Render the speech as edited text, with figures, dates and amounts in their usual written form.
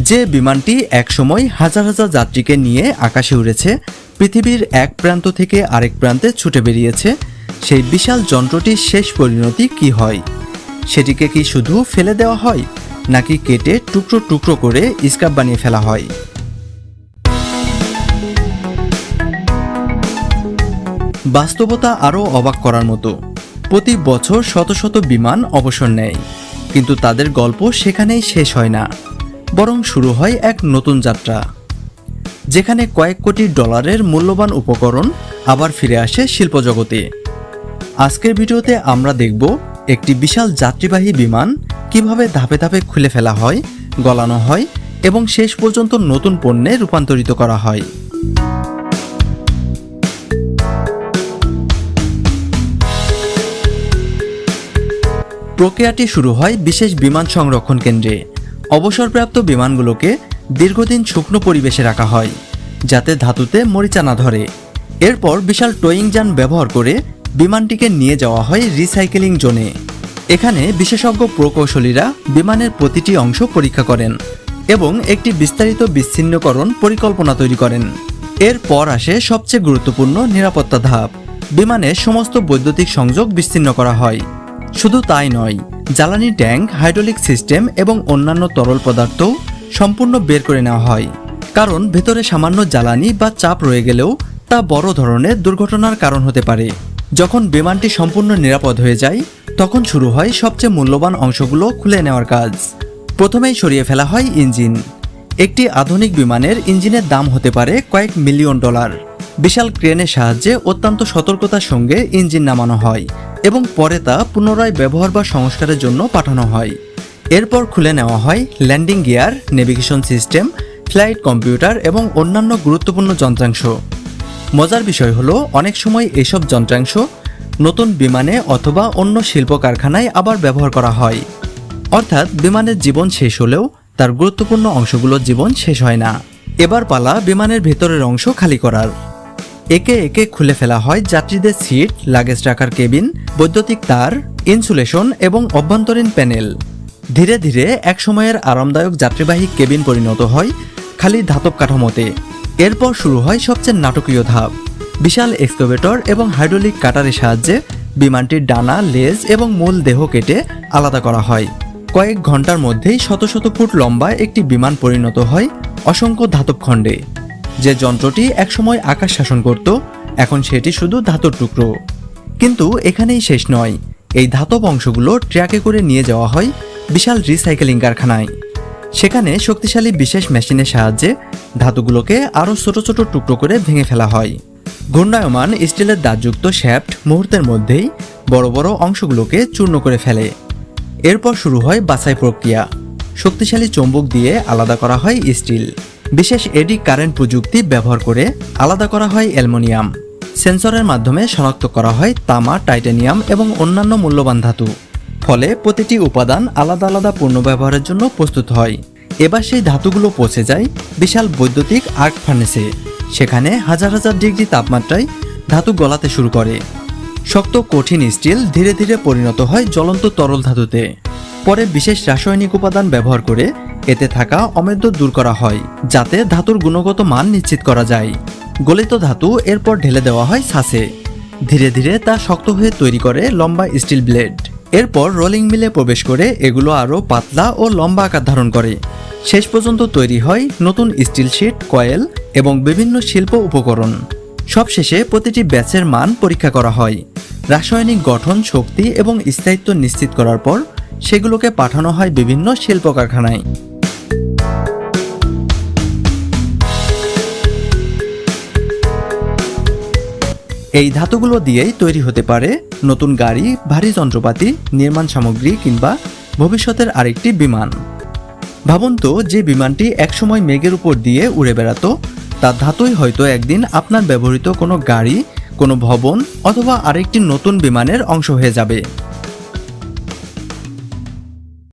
যে বিমানটি একসময় হাজার হাজার যাত্রীকে নিয়ে আকাশে উড়েছে, পৃথিবীর এক প্রান্ত থেকে আরেক প্রান্তে ছুটে বেরিয়েছে, সেই বিশাল যন্ত্রটির শেষ পরিণতি কি হয়? সেটিকে কি শুধু ফেলে দেওয়া হয়, নাকি কেটে টুকরো টুকরো করে স্ক্র্যাপ বানিয়ে ফেলা হয়? বাস্তবতা আরও অবাক করার মতো। প্রতি বছর শত শত বিমান অবসর নেয়, কিন্তু তাদের গল্প সেখানেই শেষ হয় না, বরং শুরু হয় এক নতুন যাত্রা, যেখানে কয়েক কোটি ডলারের মূল্যবান উপকরণ আবার ফিরে আসে শিল্পজগতে। আজকের ভিডিওতে আমরা দেখব একটি বিশাল যাত্রীবাহী বিমান কিভাবে ধাপে ধাপে খুলে ফেলা হয়, গলানো হয় এবং শেষ পর্যন্ত নতুন পণ্যে রূপান্তরিত করা হয়। প্রক্রিয়াটি শুরু হয় বিশেষ বিমান সংরক্ষণ কেন্দ্রে। অবসরপ্রাপ্ত বিমানগুলোকে দীর্ঘদিন শুকনো পরিবেশে রাখা হয়, যাতে ধাতুতে মরিচা না ধরে। এরপর বিশাল টোয়িং যান ব্যবহার করে বিমানটিকে নিয়ে যাওয়া হয় রিসাইকেলিং জোনে। এখানে বিশেষজ্ঞ প্রকৌশলীরা বিমানের প্রতিটি অংশ পরীক্ষা করেন এবং একটি বিস্তারিত বিচ্ছিন্নকরণ পরিকল্পনা তৈরি করেন। এরপর আসে সবচেয়ে গুরুত্বপূর্ণ নিরাপত্তা ধাপ। বিমানের সমস্ত বৈদ্যুতিক সংযোগ বিচ্ছিন্ন করা হয়। শুধু তাই নয়, জ্বালানি ট্যাঙ্ক, হাইড্রোলিক সিস্টেম এবং অন্যান্য তরল পদার্থও সম্পূর্ণ বের করে নেওয়া হয়, কারণ ভেতরে সামান্য জ্বালানি বা চাপ রয়ে গেলেও তা বড় ধরনের দুর্ঘটনার কারণ হতে পারে। যখন বিমানটি সম্পূর্ণ নিরাপদ হয়ে যায়, তখন শুরু হয় সবচেয়ে মূল্যবান অংশগুলো খুলে নেওয়ার কাজ। প্রথমেই সরিয়ে ফেলা হয় ইঞ্জিন। একটি আধুনিক বিমানের ইঞ্জিনের দাম হতে পারে কয়েক মিলিয়ন ডলার। বিশাল ক্রেনের সাহায্যে অত্যন্ত সতর্কতার সঙ্গে ইঞ্জিন নামানো হয় এবং পরে তা পুনরায় ব্যবহার বা সংস্কারের জন্য পাঠানো হয়। এরপর খুলে নেওয়া হয় landing gear, navigation system, flight computer এবং অন্যান্য গুরুত্বপূর্ণ যন্ত্রাংশ। মজার বিষয় হলো, অনেক সময় এসব যন্ত্রাংশ নতুন বিমানে অথবা অন্য শিল্প কারখানায় আবার ব্যবহার করা হয়। অর্থাৎ বিমানের জীবন শেষ হলেও তার গুরুত্বপূর্ণ অংশগুলোর জীবন শেষ হয় না। এবার পালা বিমানের ভেতরের অংশ খালি করার। একে একে খুলে ফেলা হয় যাত্রীদের সিট, লাগেজ রাখার কেবিন, বৈদ্যুতিক তার, ইনসুলেশন এবং অভ্যন্তরীণ প্যানেল। ধীরে ধীরে এক সময়ের আরামদায়ক যাত্রীবাহী কেবিন পরিণত হয় খালি ধাতব কাঠামোতে। এরপর শুরু হয় সবচেয়ে নাটকীয় ধাপ। বিশাল এক্সকাভেটর এবং হাইড্রোলিক কাটারের সাহায্যে বিমানটির ডানা, লেজ এবং মূল দেহ কেটে আলাদা করা হয়। কয়েক ঘন্টার মধ্যেই শত শত ফুট লম্বা একটি বিমান পরিণত হয় অসংখ্য ধাতব খণ্ডে। যে যন্ত্রটি একসময় আকাশ শাসন করত, এখন সেটি শুধু ধাতুর টুকরো। কিন্তু এখানেই শেষ নয়। এই ধাতব অংশগুলো ট্রাকে করে নিয়ে যাওয়া হয় বিশাল রিসাইকেলিং কারখানায়। সেখানে শক্তিশালী বিশেষ মেশিনের সাহায্যে ধাতুগুলোকে আরও ছোট ছোট টুকরো করে ভেঙে ফেলা হয়। ঘূর্ণায়মান স্টিলের দাঁতযুক্ত শ্যাফট মুহূর্তের মধ্যেই বড় বড় অংশগুলোকে চূর্ণ করে ফেলে। এরপর শুরু হয় বাছাই প্রক্রিয়া। শক্তিশালী চৌম্বক দিয়ে আলাদা করা হয় স্টিল। বিশেষ এডি কারেন্ট প্রযুক্তি ব্যবহার করে আলাদা করা হয় অ্যালুমিনিয়াম। সেন্সরের মাধ্যমে শনাক্ত করা হয় তামা, টাইটানিয়াম এবং অন্যান্য মূল্যবান ধাতু। ফলে প্রতিটি উপাদান আলাদা আলাদা পণ্য ব্যবহারের জন্য প্রস্তুত হয়। এবার সেই ধাতুগুলো পৌঁছে যায় বিশাল বৈদ্যুতিক আর্ক ফার্নেসে। সেখানে হাজার হাজার ডিগ্রি তাপমাত্রায় ধাতু গলাতে শুরু করে। শক্ত কঠিন স্টিল ধীরে ধীরে পরিণত হয় জ্বলন্ত তরল ধাতুতে। পরে বিশেষ রাসায়নিক উপাদান ব্যবহার করে এতে থাকা অমেদ্য দূর করা হয়, যাতে ধাতুর গুণগত মান নিশ্চিত করা যায়। গলিত ধাতু এরপর ঢেলে দেওয়া হয় ছাঁচে। ধীরে ধীরে তা শক্ত হয়ে তৈরি করে লম্বা স্টিল ব্লেড। এরপর রোলিং মিলে প্রবেশ করে এগুলো আরও পাতলা ও লম্বা আকার ধারণ করে। শেষ পর্যন্ত তৈরি হয় নতুন স্টিল শিট, কয়েল এবং বিভিন্ন শিল্প উপকরণ। সবশেষে প্রতিটি ব্যাচের মান পরীক্ষা করা হয়। রাসায়নিক গঠন, শক্তি এবং স্থায়িত্ব নিশ্চিত করার পর সেগুলোকে পাঠানো হয় বিভিন্ন শিল্প কারখানায়। এই ধাতুগুলো দিয়েই তৈরি হতে পারে নতুন গাড়ি, ভারী যন্ত্রপাতি, নির্মাণ সামগ্রী কিংবা ভবিষ্যতের আরেকটি বিমান। ভাবুন তো, যে বিমানটি একসময় মেঘের উপর দিয়ে উড়ে বেড়াতো, তার ধাতুই হয়তো একদিন আপনার ব্যবহৃত কোনো গাড়ি, কোনো ভবন অথবা আরেকটি নতুন বিমানের অংশ হয়ে যাবে।